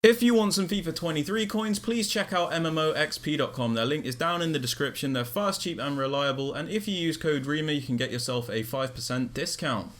If you want some FIFA 23 coins, please check out MMOXP.com. Their link is down in the description. They're fast, cheap and reliable, and if you use code Rema you can get yourself a 5% discount.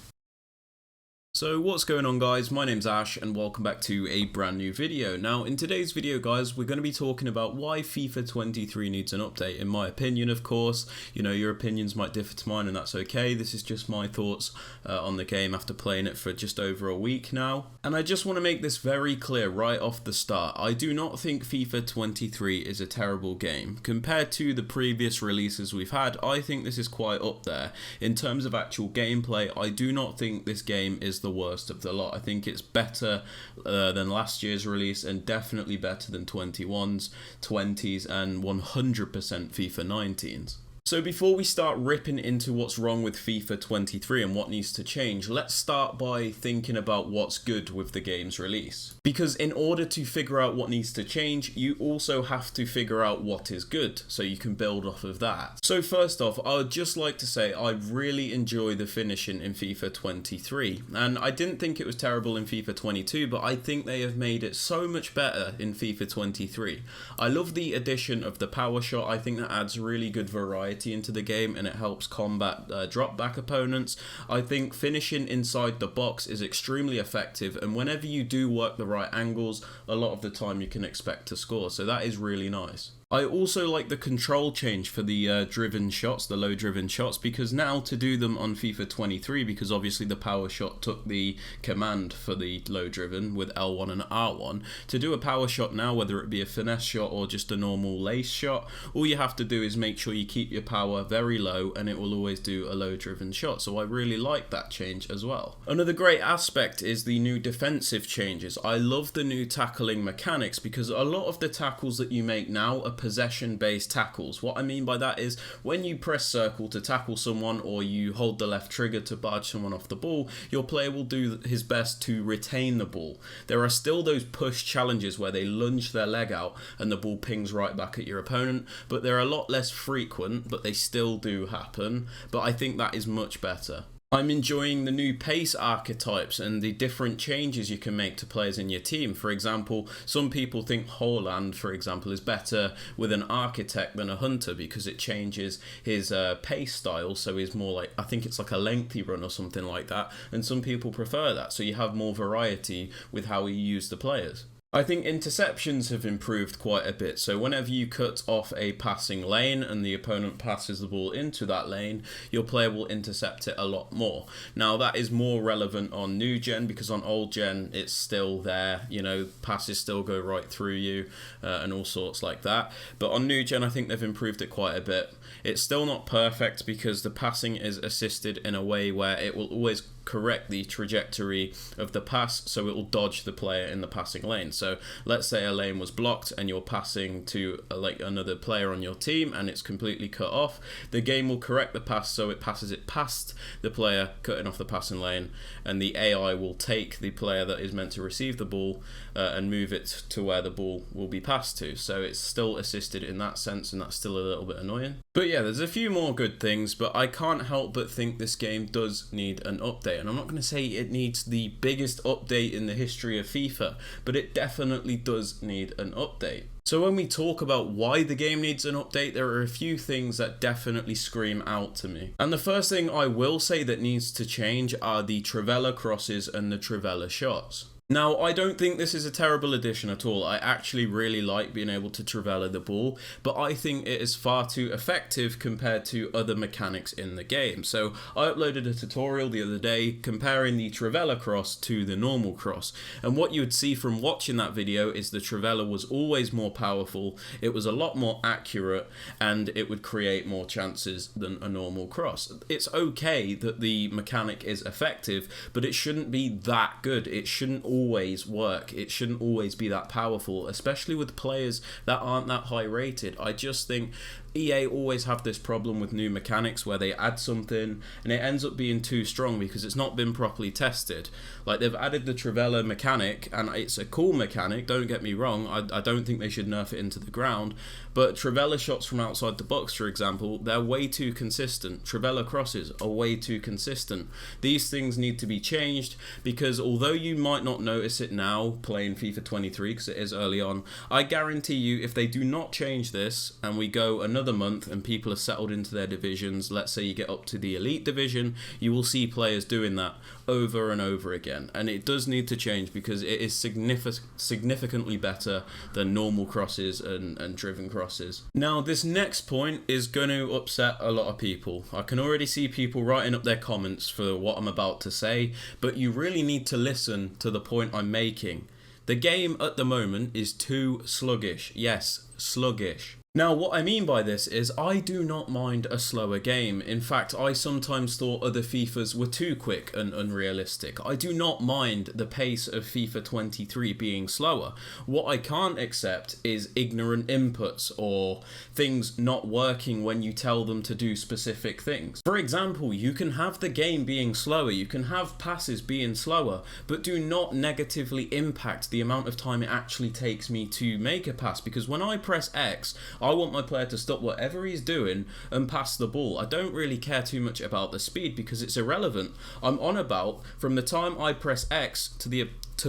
So what's going on, guys? My name's Ash and welcome back to a brand new video. Now in today's video, guys, we're going to be talking about why FIFA 23 needs an update. In my opinion, of course, you know, your opinions might differ to mine and that's okay. This is just my thoughts on the game after playing it for just over a week now. And I just want to make this very clear right off the start. I do not think FIFA 23 is a terrible game. Compared to the previous releases we've had, I think this is quite up there. In terms of actual gameplay, I do not think this game is the worst of the lot. I think it's better than last year's release and definitely better than 21s, 20s and 100% FIFA 19s. So before we start ripping into what's wrong with FIFA 23 and what needs to change, let's start by thinking about what's good with the game's release. Because in order to figure out what needs to change, you also have to figure out what is good, so you can build off of that. So first off, I would just like to say I really enjoy the finishing in FIFA 23, and I didn't think it was terrible in FIFA 22, but I think they have made it so much better in FIFA 23. I love the addition of the power shot. I think that adds really good variety into the game and it helps combat drop back opponents. I think finishing inside the box is extremely effective, and whenever you do work the right angles, a lot of the time you can expect to score, so that is really nice. I also like the control change for the driven shots, the low driven shots, because now to do them on FIFA 23, because obviously the power shot took the command for the low driven with L1 and R1, to do a power shot now, whether it be a finesse shot or just a normal lace shot, all you have to do is make sure you keep your power very low and it will always do a low driven shot, so I really like that change as well. Another great aspect is the new defensive changes. I love the new tackling mechanics because a lot of the tackles that you make now are possession-based tackles. What I mean by that is when you press circle to tackle someone or you hold the left trigger to barge someone off the ball, your player will do his best to retain the ball. There are still those push challenges where they lunge their leg out and the ball pings right back at your opponent, but they're a lot less frequent, but they still do happen, but I think that is much better. I'm enjoying the new pace archetypes and the different changes you can make to players in your team. For example, some people think Haaland, for example, is better with an architect than a hunter because it changes his pace style, so he's more like, I think it's like a lengthy run or something like that, and some people prefer that, so you have more variety with how you use the players. I think interceptions have improved quite a bit, so whenever you cut off a passing lane and the opponent passes the ball into that lane, your player will intercept it a lot more. Now that is more relevant on new gen, because on old gen it's still there, you know, passes still go right through you and all sorts like that, but on new gen I think they've improved it quite a bit. It's still not perfect because the passing is assisted in a way where it will always correct the trajectory of the pass, so it will dodge the player in the passing lane. So let's say a lane was blocked and you're passing to like another player on your team and it's completely cut off, the game will correct the pass so it passes it past the player cutting off the passing lane, and the AI will take the player that is meant to receive the ball and move it to where the ball will be passed to. So it's still assisted in that sense, and that's still a little bit annoying. But yeah, there's a few more good things, but I can't help but think this game does need an update. And I'm not going to say it needs the biggest update in the history of FIFA, but it definitely does need an update. So when we talk about why the game needs an update, there are a few things that definitely scream out to me. And the first thing I will say that needs to change are the trivela crosses and the trivela shots. Now, I don't think this is a terrible addition at all. I actually really like being able to trivela the ball, but I think it is far too effective compared to other mechanics in the game. So I uploaded a tutorial the other day comparing the trivela cross to the normal cross, and what you would see from watching that video is the trivela was always more powerful, it was a lot more accurate, and it would create more chances than a normal cross. It's okay that the mechanic is effective, but it shouldn't be that good. It shouldn't always work. It shouldn't always be that powerful, especially with players that aren't that high rated. I just think EA always have this problem with new mechanics where they add something and it ends up being too strong because it's not been properly tested. Like, they've added the trivela mechanic and it's a cool mechanic, don't get me wrong, I don't think they should nerf it into the ground, but trivela shots from outside the box, for example, they're way too consistent. Trivela crosses are way too consistent. These things need to be changed because although you might not notice it now playing FIFA 23 because it is early on. I guarantee you, if they do not change this and we go another month and people are settled into their divisions, let's say you get up to the elite division, you will see players doing that over and over again. And it does need to change because it is significantly better than normal crosses and driven crosses. Now, this next point is going to upset a lot of people. I can already see people writing up their comments for what I'm about to say, but you really need to listen to the point I'm making. The game at the moment is too sluggish. Yes, sluggish. Now, what I mean by this is I do not mind a slower game. In fact, I sometimes thought other FIFAs were too quick and unrealistic. I do not mind the pace of FIFA 23 being slower. What I can't accept is ignorant inputs or things not working when you tell them to do specific things. For example, you can have the game being slower, you can have passes being slower, but do not negatively impact the amount of time it actually takes me to make a pass, because when I press X, I want my player to stop whatever he's doing and pass the ball. I don't really care too much about the speed because it's irrelevant. I'm on about from the time I press X to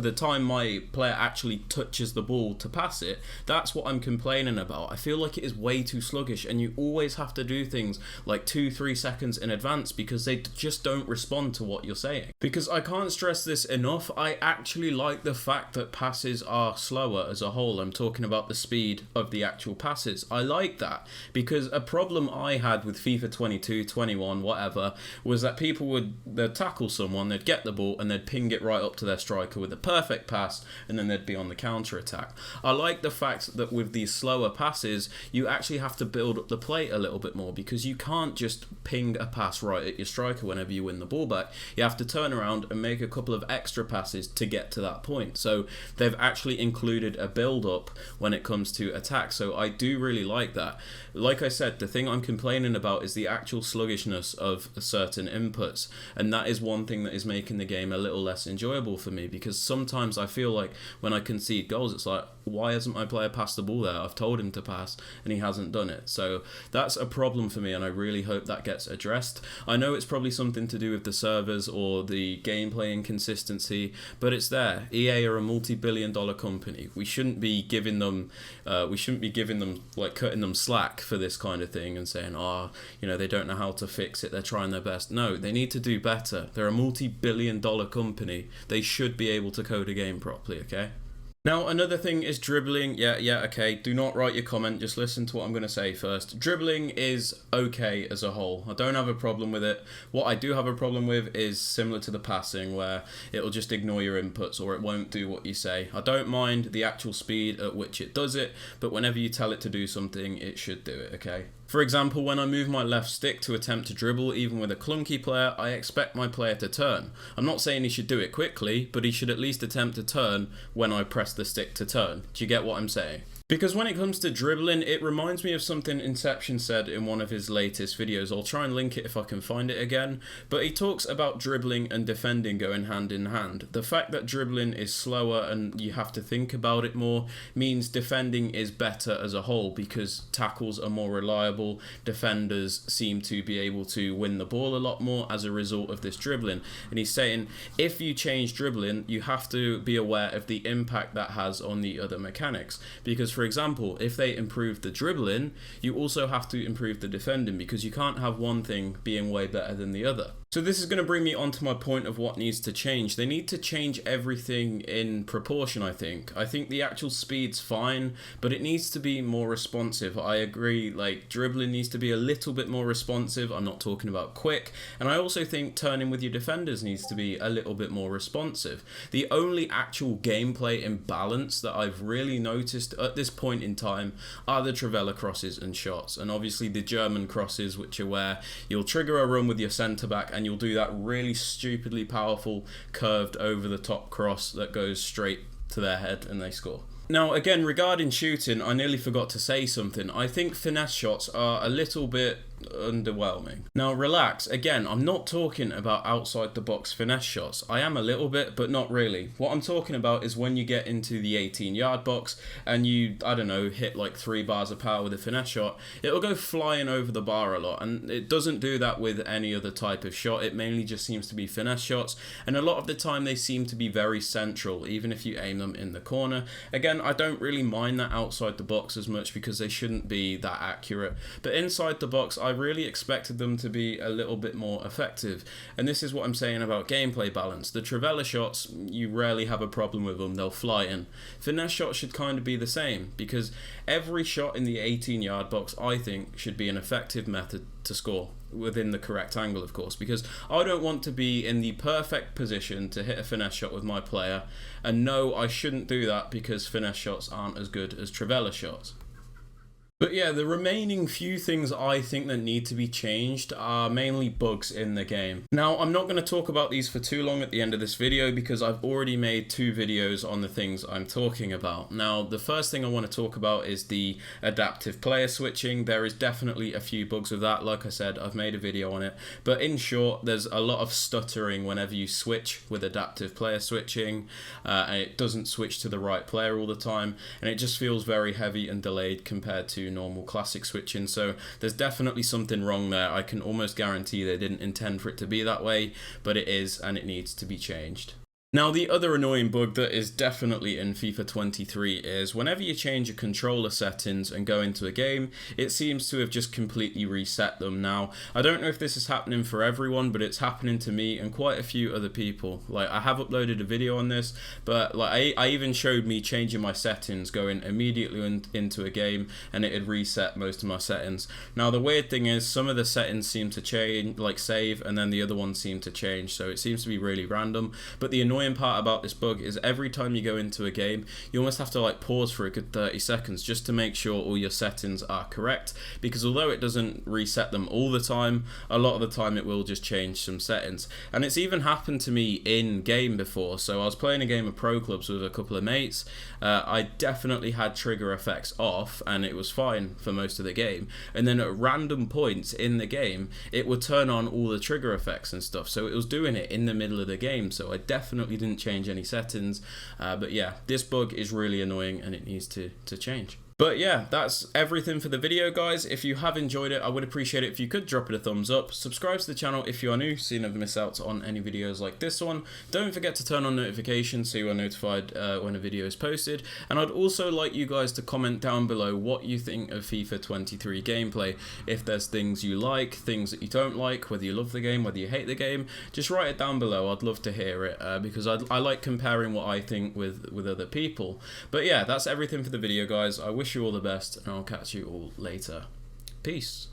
the time my player actually touches the ball to pass it. That's what I'm complaining about. I feel like it is way too sluggish, and you always have to do things like 2-3 seconds in advance because they just don't respond to what you're saying. Because I can't stress this enough, I actually like the fact that passes are slower as a whole. I'm talking about the speed of the actual passes. I like that because a problem I had with FIFA 22, 21, whatever, was that people they'd tackle someone, they'd get the ball and they'd ping it right up to their striker with a perfect pass, and then they'd be on the counter attack. I like the fact that with these slower passes, you actually have to build up the plate a little bit more, because you can't just ping a pass right at your striker whenever you win the ball back. You have to turn around and make a couple of extra passes to get to that point. So they've actually included a build up when it comes to attack. So I do really like that. Like I said, the thing I'm complaining about is the actual sluggishness of certain inputs, and that is one thing that is making the game a little less enjoyable for me, because sometimes I feel like when I concede goals, it's like, why hasn't my player passed the ball there? I've told him to pass and he hasn't done it. So that's a problem for me, and I really hope that gets addressed. I know it's probably something to do with the servers or the gameplay inconsistency, but it's there. EA are a multi-billion-dollar company. We shouldn't be giving them like cutting them slack for this kind of thing and saying, they don't know how to fix it, they're trying their best. No, they need to do better. They're a multi-billion-dollar company. They should be able to code a game properly, okay? Now, another thing is dribbling. Okay, do not write your comment, just listen to what I'm going to say first. Dribbling is okay as a whole. I don't have a problem with it. What I do have a problem with is similar to the passing, where it'll just ignore your inputs or it won't do what you say. I don't mind the actual speed at which it does it, but whenever you tell it to do something, it should do it, okay? For example, when I move my left stick to attempt to dribble, even with a clunky player, I expect my player to turn. I'm not saying he should do it quickly, but he should at least attempt to turn when I press the stick to turn. Do you get what I'm saying? Because when it comes to dribbling, it reminds me of something Inception said in one of his latest videos. I'll try and link it if I can find it again. But he talks about dribbling and defending going hand in hand. The fact that dribbling is slower and you have to think about it more means defending is better as a whole, because tackles are more reliable. Defenders seem to be able to win the ball a lot more as a result of this dribbling. And he's saying if you change dribbling, you have to be aware of the impact that has on the other mechanics. Because for example, if they improve the dribbling, you also have to improve the defending, because you can't have one thing being way better than the other. So this is going to bring me on to my point of what needs to change. They need to change everything in proportion, I think. I think the actual speed's fine, but it needs to be more responsive. I agree, like, dribbling needs to be a little bit more responsive. I'm not talking about quick. And I also think turning with your defenders needs to be a little bit more responsive. The only actual gameplay imbalance that I've really noticed at this point in time are the trivela crosses and shots. And obviously the German crosses, which are where you'll trigger a run with your centre-back and you'll do that really stupidly powerful curved over the top cross that goes straight to their head and they score. Now, again, regarding shooting, I nearly forgot to say something. I think finesse shots are a little bit underwhelming. Now relax, again, I'm not talking about outside the box finesse shots. I am a little bit, but not really. What I'm talking about is when you get into the 18-yard box and you, I don't know, hit like 3 bars of power with a finesse shot, it'll go flying over the bar a lot, and it doesn't do that with any other type of shot. It mainly just seems to be finesse shots, and a lot of the time they seem to be very central, even if you aim them in the corner. Again, I don't really mind that outside the box as much because they shouldn't be that accurate, but inside the box I really expected them to be a little bit more effective, and this is what I'm saying about gameplay balance. The trivela shots, you rarely have a problem with them, they'll fly in. Finesse shots should kind of be the same, because every shot in the 18-yard box I think should be an effective method to score, within the correct angle of course, because I don't want to be in the perfect position to hit a finesse shot with my player, and no, I shouldn't do that because finesse shots aren't as good as trivela shots. But yeah, the remaining few things I think that need to be changed are mainly bugs in the game. Now, I'm not going to talk about these for too long at the end of this video because I've already made 2 videos on the things I'm talking about. Now, the first thing I want to talk about is the adaptive player switching. There is definitely a few bugs with that. Like I said, I've made a video on it. But in short, there's a lot of stuttering whenever you switch with adaptive player switching, and it doesn't switch to the right player all the time, and it just feels very heavy and delayed compared to normal classic switching. So there's definitely something wrong there. I can almost guarantee they didn't intend for it to be that way, but it is, and it needs to be changed. Now, the other annoying bug that is definitely in FIFA 23 is whenever you change your controller settings and go into a game, it seems to have just completely reset them. Now, I don't know if this is happening for everyone, but it's happening to me and quite a few other people. Like, I have uploaded a video on this, but like I even showed me changing my settings, going immediately into a game, and it had reset most of my settings. Now, the weird thing is some of the settings seem to change, like save, and then the other ones seem to change, so it seems to be really random. But the annoying part about this bug is every time you go into a game, you almost have to like pause for a good 30 seconds just to make sure all your settings are correct, because although it doesn't reset them all the time, a lot of the time it will just change some settings. And it's even happened to me in game before. So I was playing a game of Pro Clubs with a couple of mates. I definitely had trigger effects off and it was fine for most of the game, and then at random points in the game it would turn on all the trigger effects and stuff, so it was doing it in the middle of the game. So I definitely didn't change any settings, but yeah, this bug is really annoying and it needs to change. But yeah, that's everything for the video, guys. If you have enjoyed it, I would appreciate it if you could drop it a thumbs up. Subscribe to the channel if you are new, so you never miss out on any videos like this one. Don't forget to turn on notifications so you are notified when a video is posted. And I'd also like you guys to comment down below what you think of FIFA 23 gameplay. If there's things you like, things that you don't like, whether you love the game, whether you hate the game, just write it down below. I'd love to hear it because I like comparing what I think with other people. But yeah, that's everything for the video, guys. I wish you all the best, and I'll catch you all later. Peace.